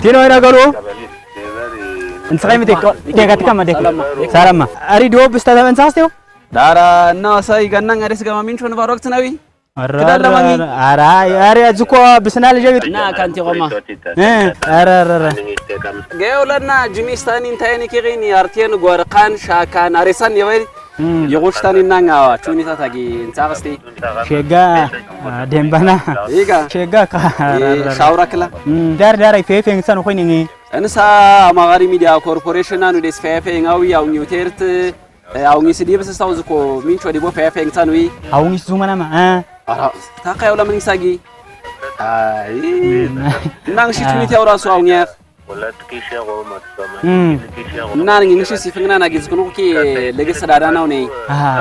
تينو هنا قالوا انت قيمتي ديكات كم ديك سلام اريد هو بستاذ من ساستيو دارا الناس يغنن غريس غما مين شنو باروكت ناوي ارى ازكو بسنال جيت نا كانتي غما ارى جاولنا جيميستاني انتايني كيغيني ارتين غورقان شاكان اريسان يوي يغوشتاني نانغا چوني تاغي انتاغستي شيغا ديمبانا شيغا شاوركلا دار فيفين سن خويني انسا مغاري ميديا كوربوريشن انو ديس فيفين او ياو نيوتيرت او نيسدي بس استاوزكو مين شو ديبو فيفين سانوي او نيسوما ما تاقا ولا من ساغي نانشي تميتي اوراسو او نيا ولا تكيشا غوما تسمع نانغي نشي سيفنا ناغيز كنو كي لغس داداناو ني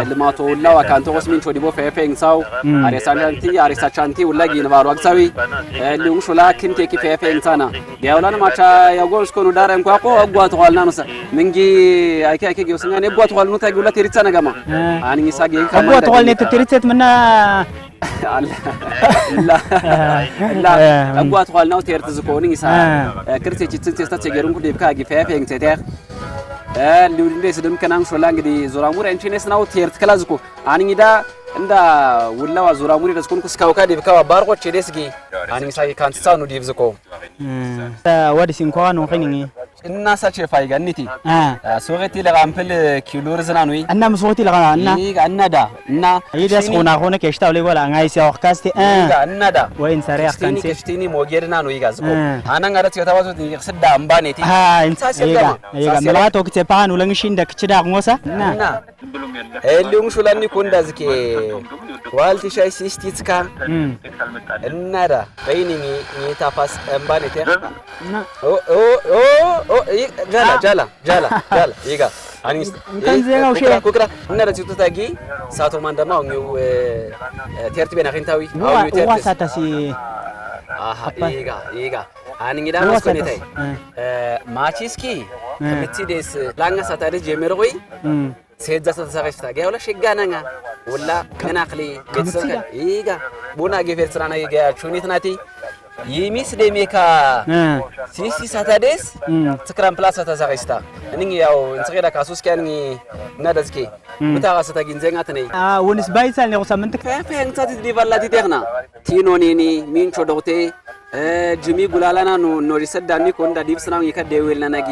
لماتو لا كانتو وسمين شو ديبو فيفين ساو اريسا چانتي ولا جي نبارو اكساوي اللي وشو لا كنتي كي فيفين سانا دياولان ماچا يغولس كونو دارن كواكو اغواتو والنا نس منجي ايكي جوسنغاني اغواتو والنو تاغي ولا تيريتسا نغاما اني ساغي اغواتو والني تيريتسيت منا لا لا اغواتو والنو تيرتزكوني سا كرتي تشتستا تشيرون كدي بكاغي فيفين تيتير اللي وليس دم كنان شولا انغدي زورامور انشينس ناو تيرت كلازكو اني دا እንዳ ወላዋ ዙራሙሪ ደስኩንኩ ስካውካ ዲብካው ባርቆች ደስጊ አኒ ሳይ ካንትሳኑ ዲብዝኮ ወዲስ እንኳን ነው ኸኒኒ እና ሳቸ ፋይጋኒቲ ሶገቲ ለጋምፕል ኪሎር ዝናኑይ እና መስወቲ ለጋ እና እናዳ እና ይደስ ሆና ሆነ ከሽታው ላይ ወላ አንጋይ ሲያው ካስቲ እናዳ ወይን ሰሪያ ካንሲ ከሽቲኒ ሞጌድና ነው ይጋዝኮ አናን ጋራት የተባዙት ይስዳ አምባኔቲ ይጋ መላቶ ከተፓን ወለንሺ እንደክችዳ ሞሳ እና ኤሊዩም ሹላኒ ኮንዳዝኬ ዋልቲ ሻይ ሲስቲትካ እናዳ በይኒኒ ኒታፋስ አምባኔቲ ጃላ ይጋ አኒስ እንዘጋው ሸ ኩክራ እና ረሲቱ ታጊ ሳቶ ማንደማው ነው ቴርት ቤና ኸንታዊ አው ቴርት ዋሳታሲ ይጋ አንንጊዳ መስኮኔታይ ማቺስኪ ከብቲዴስ ላንጋ ሳታደ ጀመረቆይ ሴጃ ተሳቀሽታ ጋውላ ሸጋናኛ ወላ ከናክሊ ቤተሰብ ይጋ ቡና ገፈር ስራና ይጋ ቹኒትናቲ ይሚስ ደሜካ ሲሲ ሳታዴስ ትክራም ፕላስ ተሳቀሽታ እንኝ ያው እንጽገዳ ካሱስ ከንኝ ናዳዝኪ ምታጋሰታ ግንዘኛት ነይ ወንስ ባይሳል ነው ሳምንት ፈፈንታት ዲቫላቲ ተክና ቲኖኒኒ ሚንቾ ዶቴ ጂሚ ጉላላና ኖ ሪሰዳኒ ኮንዳ ዲብስናው ይከደውልና ነጊ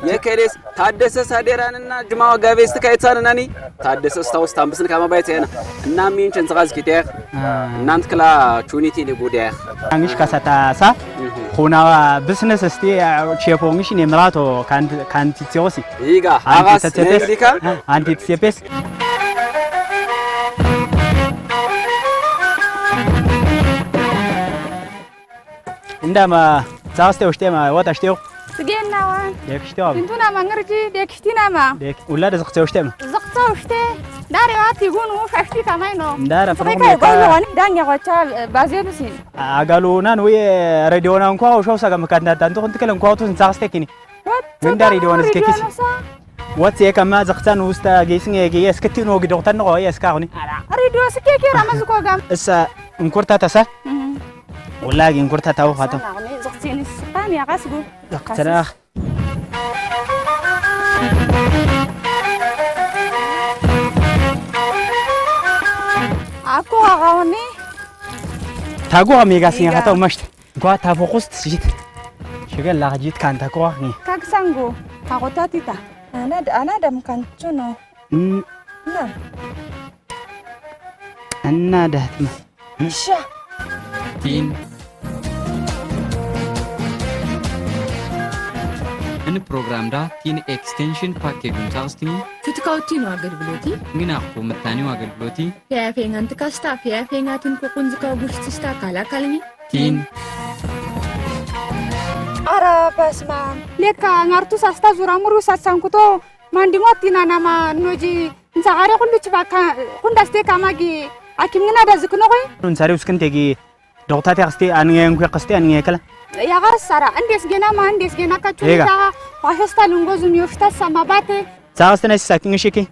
የከሬስ ታደሰ ሳዴራንና ጅማው ጋቤስ ከይታናኒ ታደሰ ስታውስ ታምብስን ከማባይተና እና ሚንቸን ዝጋዝኪ ተክ እናንት ክላ ቹኒቲ ሊጉዲያ አንግሽ ካሳታሳ ሆና ቢዝነስ እስቲ ቼፎንግሽ ነምራቶ ካንቲ ቲዮሲ ይጋ አጋስ ነግዲካ አንቲ ቲፔስ عندما تاستيو شتيما واتاشتيو سجينا وان ديكشتيو انتونا ما نرجي ديكشتينا ما ديك ولا زقتيو شتيما زقتو شتي داري واتي يقولوا فاشتي كماينو دار فريق يقولوا واني دانيا واتشال بازيلوسين اقالونا نوي راديونا انكو شو ساغا مكانتا انتو كنت كلم كوتو تاستيكني من داري ديوان سكيكيسي واتي كما زقتان وستا جيسين يجي اسكتينو غدوتان نو يسكاوني راديو سكيكي رامزكو غام اسا انكورتا تسا والله انكورتا تاو خاتم زقتيني سقاني غاسغو زقتراخ اكو غاوني تاغو اميغاسين خاتو مشت غوا تافوقست سجيت شغل لا جيت كان تاكوغني كاكسانغو اغوتاتيتا انا دم كان تشونو نعم انا دهتم شا تين ان بروجرام دا تين اكستنشن باكيج متاستني فتكاوتينو አገልግሎቲ ምናቁ መታኒው አገልግሎቲ ያፈንጋንተ ካስታፍ ያፈንጋትን ኮቁንዝካው ጉሽትስታ ካላካልኒ تين ارا بسما لك نارتو ساستا زورامورو ساتسانكوتو ማንዲሞቲና ናማ ኖጂ እንሳጋሪ ሁሉ ጭባካ ሁንዳስቴ ካማጊ አኪምና ዳዝክኖ ቆይ እንሳሪው ስክንቴጊ دوقتاتي قستي أني أنكو قستي أني كلا يا غسرة عندس جنا ما عندس جنا كتشوفها وحستا لونجوز نيوفتا سما باتي ساعة سنة ساكن شيكي